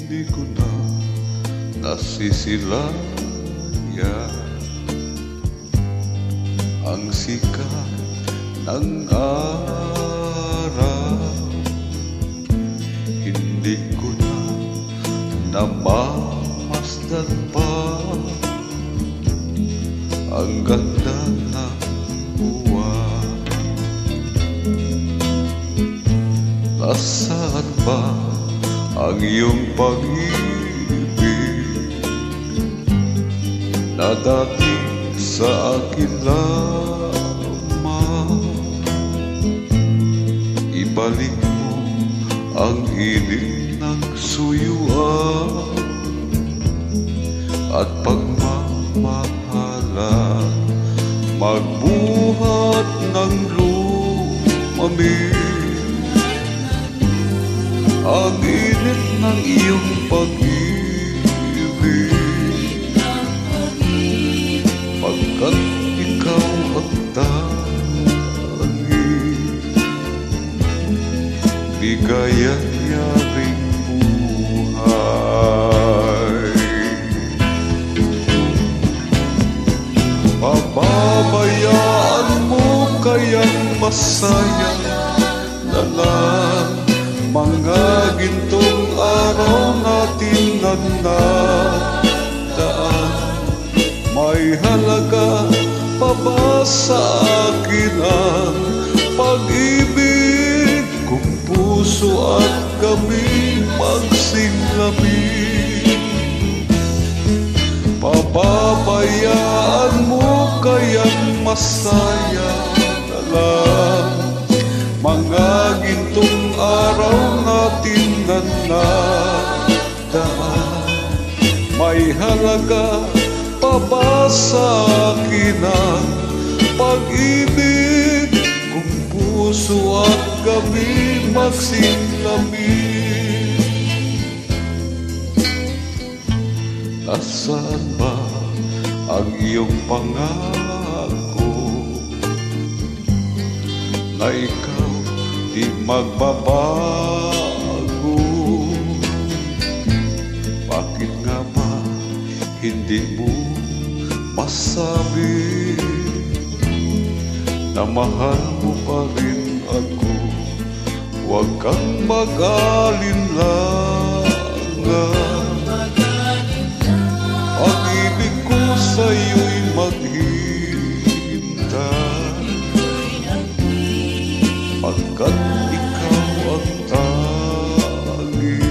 Hindi ko na nasisilayan ang sikat ng araw. Hindi ko na namamasdan pa ang ganda ng buwan. Nasaan ba ang iyong pag-ibig na dati sa akin lamang? Ibalik mo ang init ng suyuan at pagmamahalan, magbuhat ng lumamig. Ang init ng iyong pag-ibig, pagkat ikaw ang tanging bigay-yaring buhay. Pababayaan mo kayang masaya na lang mga gintong araw natin na nadaan. May halaga pa ba sa akin ang pag-ibig kung puso at kami magsinlamig? Pababayaan mo kayang masaya na lang mga gintong araw natin na nadaan. May halaga pa ba sa akin ang pag-ibig kung puso at gabi magsinlamig? Nasaan ba ang iyong pangako na ikaw di magbabago? Bakit nga ba hindi mo masabi na mahal mo pa rin ako? Huwag kang mag-alinlangan, pag-ibig ko sa'yo'y maghintay, pagkat ikaw ang tanging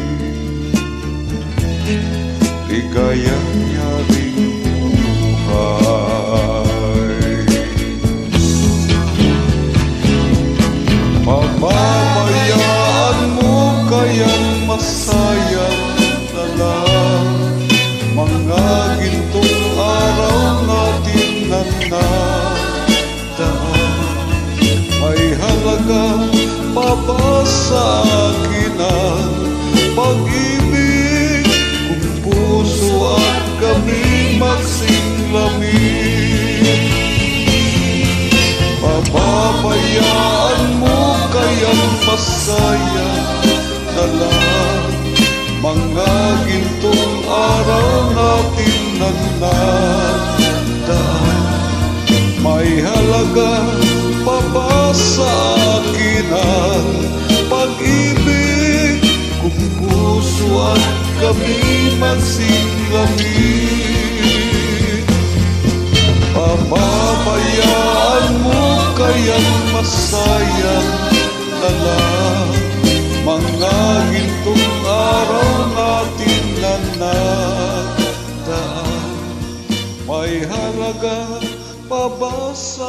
bigay-yaring buhay. Pababayaan mo kayang masaya na lang mga gintong araw natin na nadaan. May halaga pa ba sa akin ang pag-ibig kung puso at kami magsinlamig? Pababayaan mo kayang masaya na lang mga gintong araw natin na nadaan. May halaga pa ba sa akin ang pag-ibig kung puso at kami magsinlamig? Pababayaan mo kayang masaya na lang mga gintong araw natin na nadaan. May halaga pa ba sa